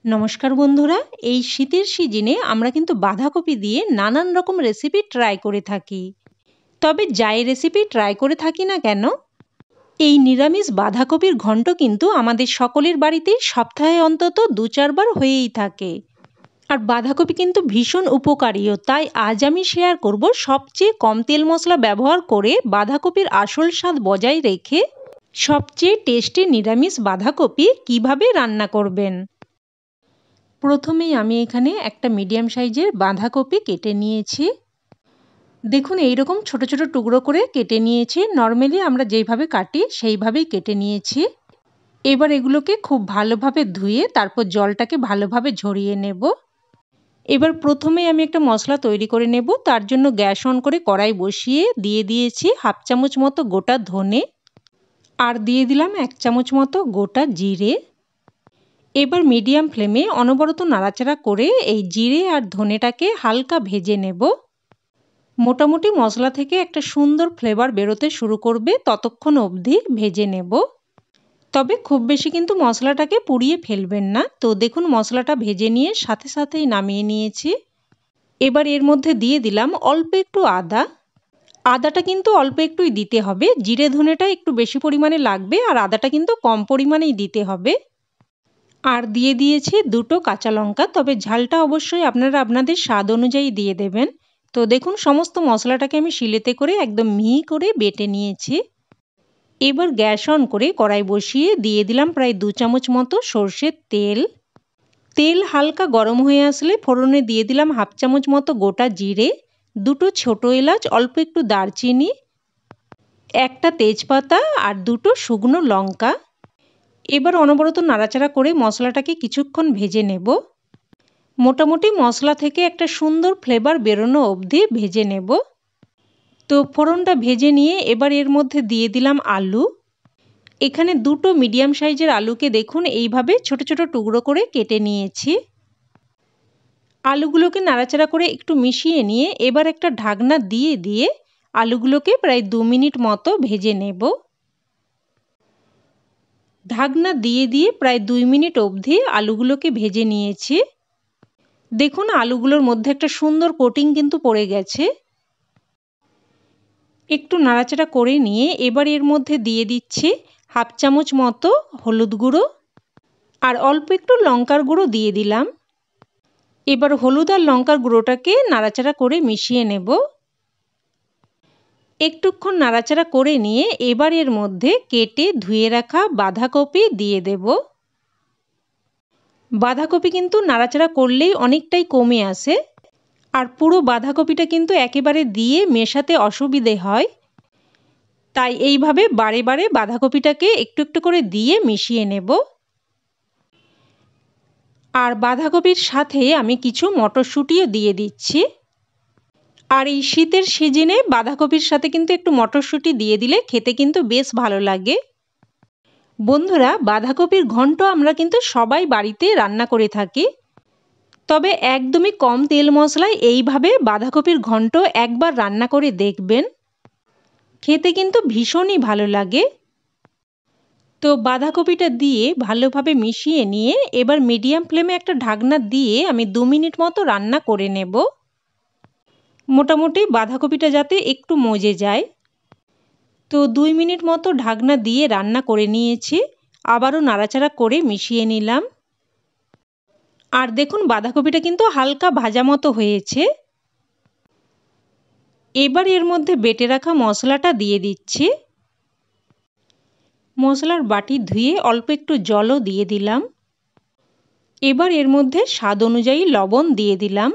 নমস্কার বন্ধুরা, এই শীতের সিজনে আমরা কিন্তু বাঁধাকপি দিয়ে নানান রকম রেসিপি ট্রাই করে থাকি। তবে যাই রেসিপি ট্রাই করে থাকি না কেন, এই নিরামিষ বাঁধাকপির ঘন্ট কিন্তু আমাদের সকলের বাড়িতেই সপ্তাহে অন্তত 2-4 বার হয়েই থাকে। আর বাঁধাকপি কিন্তু ভীষণ উপকারীও, তাই আজ আমি শেয়ার করব সবচেয়ে কম তেল মশলা ব্যবহার করে বাঁধাকপির আসল স্বাদ বজায় রেখে সবচেয়ে টেস্টি নিরামিষ বাঁধাকপি কিভাবে রান্না করবেন। প্রথমেই আমি এখানে একটা মিডিয়াম সাইজের বাঁধাকপি কেটে নিয়েছি। দেখুন এইরকম ছোট ছোট টুকরো করে কেটে নিয়েছি। নর্মালি আমরা যেইভাবে কাটি সেইভাবেই কেটে নিয়েছি। এবার এগুলোকে খুব ভালোভাবে ধুয়ে তারপর জলটাকে ভালোভাবে ঝরিয়ে নেব। এবার প্রথমেই আমি একটা মশলা তৈরি করে নেব। তার জন্য গ্যাস অন করে কড়াই বসিয়ে দিয়ে দিয়েছি হাফ চামচ মতো গোটা ধনে, আর দিয়ে দিলাম 1 চামচ মতো গোটা জিরে। এবার মিডিয়াম ফ্লেমে অনবরত নাড়াচাড়া করে এই জিরে আর ধনেটাকে হালকা ভেজে নেব। মোটামুটি মশলা থেকে একটা সুন্দর ফ্লেভার বেরোতে শুরু করবে, ততক্ষণ অবধি ভেজে নেব। তবে খুব বেশি কিন্তু মশলাটাকে পুড়িয়ে ফেলবেন না। তো দেখুন মশলাটা ভেজে নিয়ে সাথে সাথেই নামিয়ে নিয়েছি। এবার এর মধ্যে দিয়ে দিলাম অল্প একটু আদা। আদাটা কিন্তু অল্প একটুই দিতে হবে, জিরে ধনেটা একটু বেশি পরিমাণে লাগবে আর আদাটা কিন্তু কম পরিমাণেই দিতে হবে। আর দিয়ে দিয়েছি 2টো কাঁচা লঙ্কা, তবে ঝালটা অবশ্যই আপনারা আপনাদের স্বাদ অনুযায়ী দিয়ে দেবেন। তো দেখুন সমস্ত মশলাটাকে আমি শিলেতে করে একদম মিহি করে বেটে নিয়েছি। এবার গ্যাস অন করে কড়াই বসিয়ে দিয়ে দিলাম প্রায় 2 চামচ মতো সর্ষের তেল। তেল হালকা গরম হয়ে আসলে ফোড়নে দিয়ে দিলাম হাফ চামচ মতো গোটা জিরে, 2টো ছোটো এলাচ, অল্প একটু দারচিনি, একটা তেজপাতা আর 2টো শুকনো লঙ্কা। এবার অনবরত নাড়াচাড়া করে মশলাটাকে কিছুক্ষণ ভেজে নেব। মোটামুটি মশলা থেকে একটা সুন্দর ফ্লেভার বেরোনো অবধি ভেজে নেব। তো ফোড়নটা ভেজে নিয়ে এবার এর মধ্যে দিয়ে দিলাম আলু। এখানে 2টো মিডিয়াম সাইজের আলুকে দেখুন এইভাবে ছোট ছোট টুকরো করে কেটে নিয়েছি। আলুগুলোকে নাড়াচাড়া করে একটু মিশিয়ে নিয়ে এবার একটা ঢাকনা দিয়ে দিয়ে আলুগুলোকে প্রায় 2 মিনিট মতো ভেজে নেব। ঢাকনা দিয়ে দিয়ে প্রায় 2 মিনিট অবধি আলুগুলোকে ভেজে নিয়েছি। দেখুন আলুগুলোর মধ্যে একটা সুন্দর কোটিং কিন্তু পড়ে গেছে। একটু নাড়াচাড়া করে নিয়ে এবার এর মধ্যে দিয়ে দিচ্ছি হাফ চামচ মতো হলুদ গুঁড়ো আর অল্প একটু লঙ্কার গুঁড়ো দিয়ে দিলাম। এবার হলুদ আর লঙ্কার গুঁড়োটাকে নাড়াচাড়া করে মিশিয়ে নেব। একটুক্ষণ নাড়াচাড়া করে নিয়ে এবার এর মধ্যে কেটে ধুয়ে রাখা বাঁধাকপি দিয়ে দেব। বাঁধাকপি কিন্তু নাড়াচাড়া করলেই অনেকটাই কমে আসে, আর পুরো বাঁধাকপিটা কিন্তু একেবারে দিয়ে মেশাতে অসুবিধে হয়। তাই এইভাবে বারে বারে বাঁধাকপিটাকে একটু একটু করে দিয়ে মিশিয়ে নেব। আর বাঁধাকপির সাথে আমি কিছু মটরশুঁটিও দিয়ে দিচ্ছি। আর এই শীতের সিজনে বাঁধাকপির সাথে কিন্তু একটু মটরশুঁটি দিয়ে দিলে খেতে কিন্তু বেশ ভালো লাগে। বন্ধুরা, বাঁধাকপির ঘন্ট আমরা কিন্তু সবাই বাড়িতে রান্না করে থাকি। তবে একদমই কম তেল মশলায় এইভাবে বাঁধাকপির ঘন্ট একবার রান্না করে দেখবেন, খেতে কিন্তু ভীষণই ভালো লাগে। তো বাঁধাকপিটা দিয়ে ভালোভাবে মিশিয়ে নিয়ে এবার মিডিয়াম ফ্লেমে একটা ঢাকনা দিয়ে আমি 2 মিনিট মতো রান্না করে নেব। মোটামুটি বাঁধাকপিটা যাতে একটু মজে যায়। তো 2 মিনিট মতো ঢাকনা দিয়ে রান্না করে নিয়েছি। আবারও নাড়াচাড়া করে মিশিয়ে নিলাম। আর দেখুন বাঁধাকপিটা কিন্তু হালকা ভাজা মতো হয়েছে। এবার এর মধ্যে বেটে রাখা মশলাটা দিয়ে দিচ্ছি। মশলার বাটি ধুয়ে অল্প একটু জলও দিয়ে দিলাম। এবার এর মধ্যে স্বাদ অনুযায়ী লবণ দিয়ে দিলাম।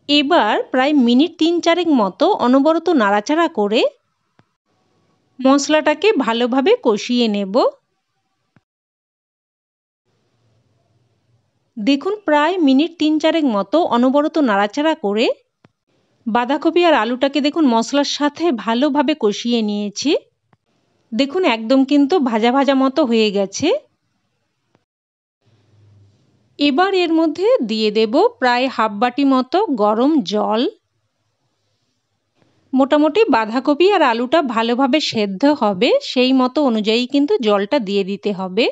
এবার প্রায় মিনিট 3-4 মতো অনবরত নাড়াচাড়া করে মশলাটাকে ভালোভাবে কষিয়ে নেব। দেখুন প্রায় মিনিট 3-4 মতো অনবরত নাড়াচাড়া করে বাঁধাকপি আর আলুটাকে দেখুন মশলার সাথে ভালোভাবে কষিয়ে নিয়েছি। দেখুন একদম কিন্তু ভাজা ভাজা মতো হয়ে গেছে। এবার এর মধ্যে দিয়ে দেব প্রায় হাফ বাটি মতো গরম জল। মোটামুটি বাঁধাকপি আর আলুটা ভালোভাবে সেদ্ধ হবে সেই মতো অনুযায়ী কিন্তু জলটা দিয়ে দিতে হবে।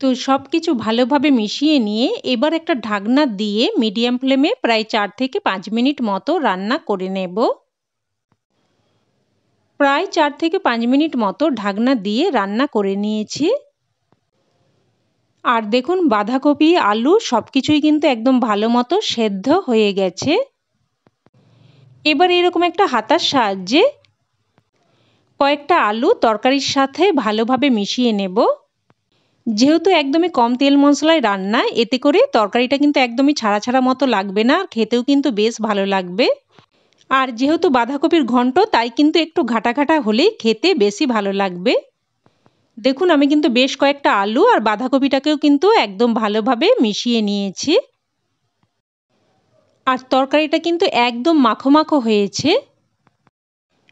তো সব কিছু ভালোভাবে মিশিয়ে নিয়ে এবার একটা ঢাকনা দিয়ে মিডিয়াম ফ্লেমে প্রায় 4 থেকে 5 মিনিট মতো রান্না করে নেব। প্রায় 4 থেকে 5 মিনিট মতো ঢাকনা দিয়ে রান্না করে নিয়েছি। আর দেখুন বাঁধাকপি, আলু সবকিছুই কিন্তু একদম ভালো মতো সেদ্ধ হয়ে গেছে। এবার এরকম একটা হাতার সাহায্যে কয়েকটা আলু তরকারির সাথে ভালোভাবে মিশিয়ে নেব। যেহেতু একদমই কম তেল মশলায় রান্না, এতে করে তরকারিটা কিন্তু একদমই ছাড়া ছাড়া মতো লাগবে না, খেতেও কিন্তু বেশ ভালো লাগবে। আর যেহেতু বাঁধাকপির ঘন্ট, তাই কিন্তু একটু ঘাটা ঘাটা হলেই খেতে বেশি ভালো লাগবে। দেখুন আমি কিন্তু বেশ কয়েকটা আলু আর বাঁধাকপিটাকেও কিন্তু একদম ভালোভাবে মিশিয়ে নিয়েছি। আর তরকারিটা কিন্তু একদম মাখো মাখো হয়েছে।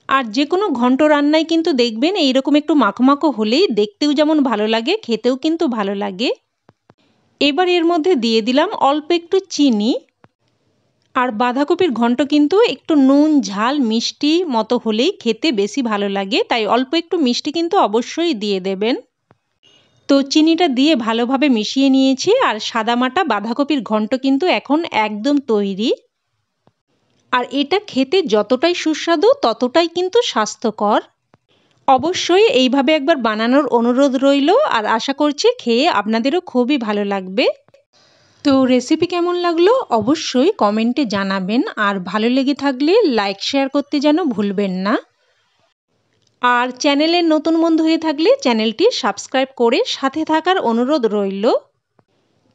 আর যে কোনো ঘন্ট রান্নায় কিন্তু দেখবেন এইরকম একটু মাখো মাখো হলেই দেখতেও যেমন ভালো লাগে, খেতেও কিন্তু ভালো লাগে। এবার এর মধ্যে দিয়ে দিলাম অল্প একটু চিনি। আর বাঁধাকপির ঘন্ট কিন্তু একটু নুন ঝাল মিষ্টি মতো হলেই খেতে বেশি ভালো লাগে, তাই অল্প একটু মিষ্টি কিন্তু অবশ্যই দিয়ে দেবেন। তো চিনিটা দিয়ে ভালোভাবে মিশিয়ে নিয়েছি আর সাদামাটা বাঁধাকপির ঘন্ট কিন্তু এখন একদম তৈরি। আর এটা খেতে যতটাই সুস্বাদু ততটাই কিন্তু স্বাস্থ্যকর। অবশ্যই এইভাবে একবার বানানোর অনুরোধ রইল, আর আশা করছি খেয়ে আপনাদেরও খুবই ভালো লাগবে। তো রেসিপি কেমন লাগলো অবশ্যই কমেন্টে জানাবেন, আর ভালো লেগে থাকলে লাইক শেয়ার করতে যেন ভুলবেন না। আর চ্যানেলের নতুন বন্ধু হয়ে থাকলে চ্যানেলটি সাবস্ক্রাইব করে সাথে থাকার অনুরোধ রইল।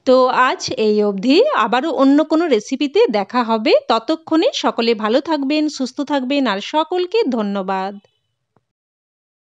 তো আজ এই অবধি, আবারও অন্য কোনো রেসিপিতে দেখা হবে। ততক্ষণে সকলে ভালো থাকবেন, সুস্থ থাকবেন, আর সকলকে ধন্যবাদ।